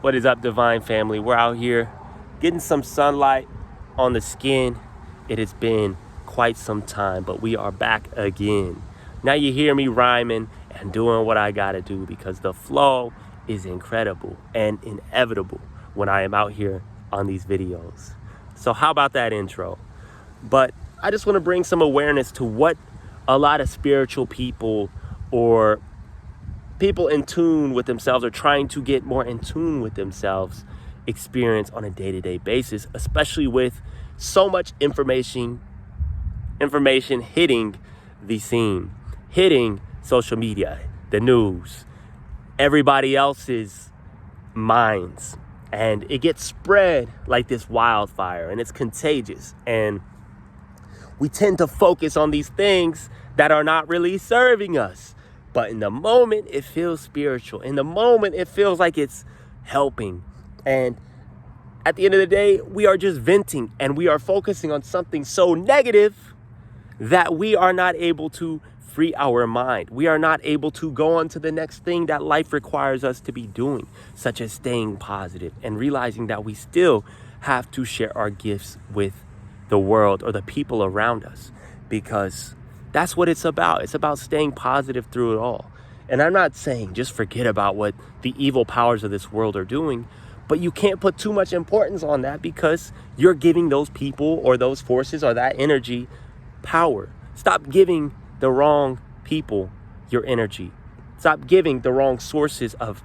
What is up, Divine Family? We're out here getting some sunlight on the skin. It has been quite some time, but we are back again. Now you hear me rhyming and doing what I gotta do because the flow is incredible and inevitable when I am out here on these videos. So how about that intro? But I just want to bring some awareness to what a lot of spiritual people or people in tune with themselves or trying to get more in tune with themselves experience on a day-to-day basis, especially with so much information hitting the scene, hitting social media, the news, everybody else's minds, and it gets spread like this wildfire, and it's contagious, and we tend to focus on these things that are not really serving us. But in the moment, it feels spiritual. In the moment, it feels like it's helping. And at the end of the day, we are just venting and we are focusing on something so negative that we are not able to free our mind. We are not able to go on to the next thing that life requires us to be doing, such as staying positive and realizing that we still have to share our gifts with the world or the people around us, because that's what it's about. It's about staying positive through it all. And I'm not saying just forget about what the evil powers of this world are doing, but you can't put too much importance on that because you're giving those people or those forces or that energy power. Stop giving the wrong people your energy. Stop giving the wrong sources of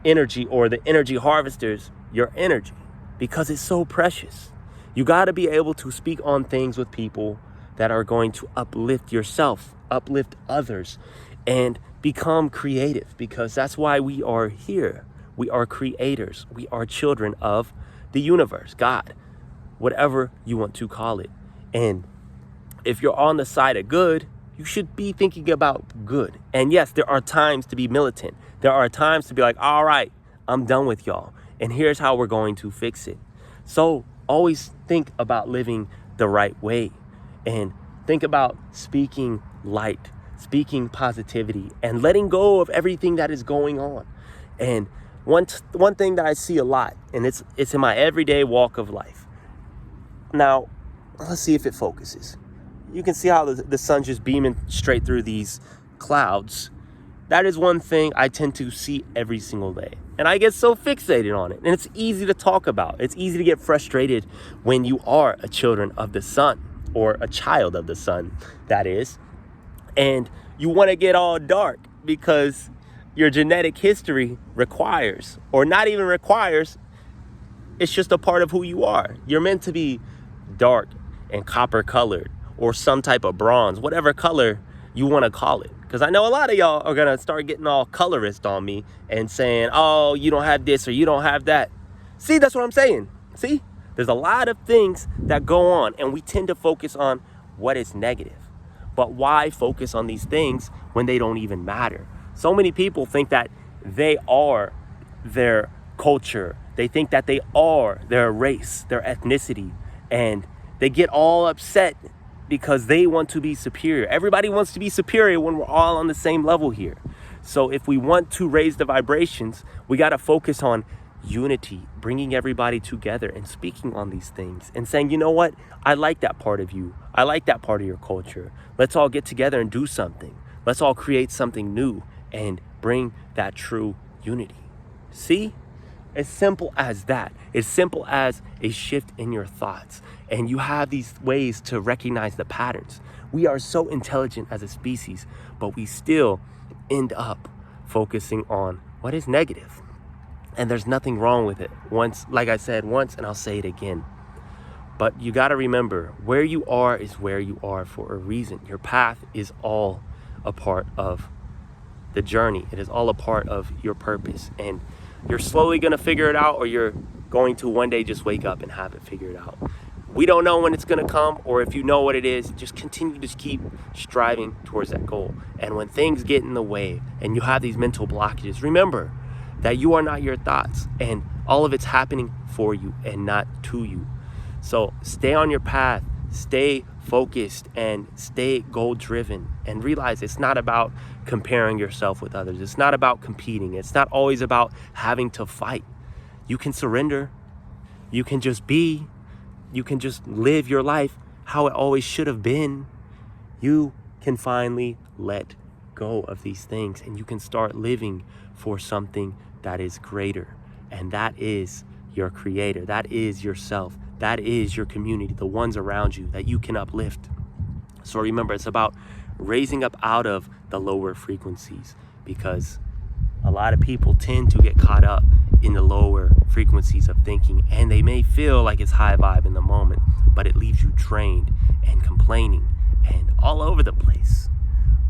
energy or the energy harvesters your energy, because it's so precious. You got to be able to speak on things with people that are going to uplift yourself, uplift others, and become creative, because that's why we are here. We are creators. We are children of the universe, God, whatever you want to call it. And if you're on the side of good, you should be thinking about good. And yes, there are times to be militant. There are times to be like, all right, I'm done with y'all, and here's how we're going to fix it. So always think about living the right way. And think about speaking light, speaking positivity, and letting go of everything that is going on. And one thing that I see a lot, and it's in my everyday walk of life. Now, let's see if it focuses. You can see how the sun's just beaming straight through these clouds. That is one thing I tend to see every single day. And I get so fixated on it. And it's easy to talk about. It's easy to get frustrated when you are a children of the sun, or a child of the sun, that is. And you want to get all dark because your genetic history requires, or not even requires, it's just a part of who you are. You're meant to be dark and copper colored, or some type of bronze, whatever color you want to call it. Because I know a lot of y'all are going to start getting all colorist on me and saying, oh, you don't have this or you don't have that. See, that's what I'm saying. See? There's a lot of things that go on, and we tend to focus on what is negative. But why focus on these things when they don't even matter? So many people think that they are their culture. They think that they are their race, their ethnicity, and they get all upset because they want to be superior. Everybody wants to be superior when we're all on the same level here. So if we want to raise the vibrations, we got to focus on unity, bringing everybody together and speaking on these things and saying, you know what? I like that part of you. I like that part of your culture. Let's all get together and do something. Let's all create something new and bring that true unity. See? As simple as that. As simple as a shift in your thoughts. And you have these ways to recognize the patterns. We are so intelligent as a species, but we still end up focusing on what is negative. And there's nothing wrong with it. Like I said once, and I'll say it again. But you got to remember, where you are is where you are for a reason. Your path is all a part of the journey. It is all a part of your purpose. And you're slowly going to figure it out, or you're going to one day just wake up and have it figured out. We don't know when it's going to come, or if you know what it is, just continue to keep striving towards that goal. And when things get in the way and you have these mental blockages, remember that you are not your thoughts, and all of it's happening for you and not to you. So stay on your path, stay focused, and stay goal driven, and realize it's not about comparing yourself with others. It's not about competing. It's not always about having to fight. You can surrender. You can just be. You can just live your life how it always should have been. You can finally let go of these things, and you can start living for something that is greater. And that is your creator. That is yourself. That is your community, the ones around you that you can uplift. So remember, it's about raising up out of the lower frequencies, because a lot of people tend to get caught up in the lower frequencies of thinking, and they may feel like it's high vibe in the moment, but it leaves you drained and complaining and all over the place.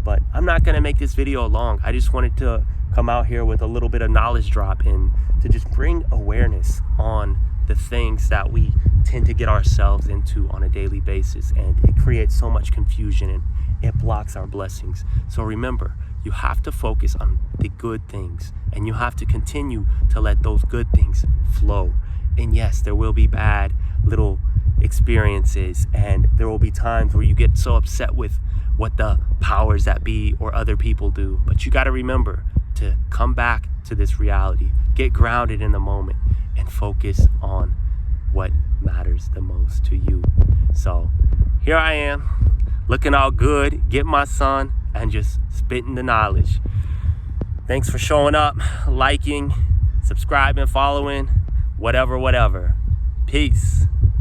But I'm not going to make this video long. I just wanted to come out here with a little bit of knowledge drop and to just bring awareness on the things that we tend to get ourselves into on a daily basis, and it creates so much confusion and it blocks our blessings. So remember, you have to focus on the good things, and you have to continue to let those good things flow. And yes, there will be bad little experiences, and there will be times where you get so upset with what the powers that be or other people do. But you got to remember to come back to this reality, get grounded in the moment, and focus on what matters the most to you. So here I am, looking all good, getting my sun, and just spitting the knowledge. Thanks for showing up, liking, subscribing, following, whatever. Peace.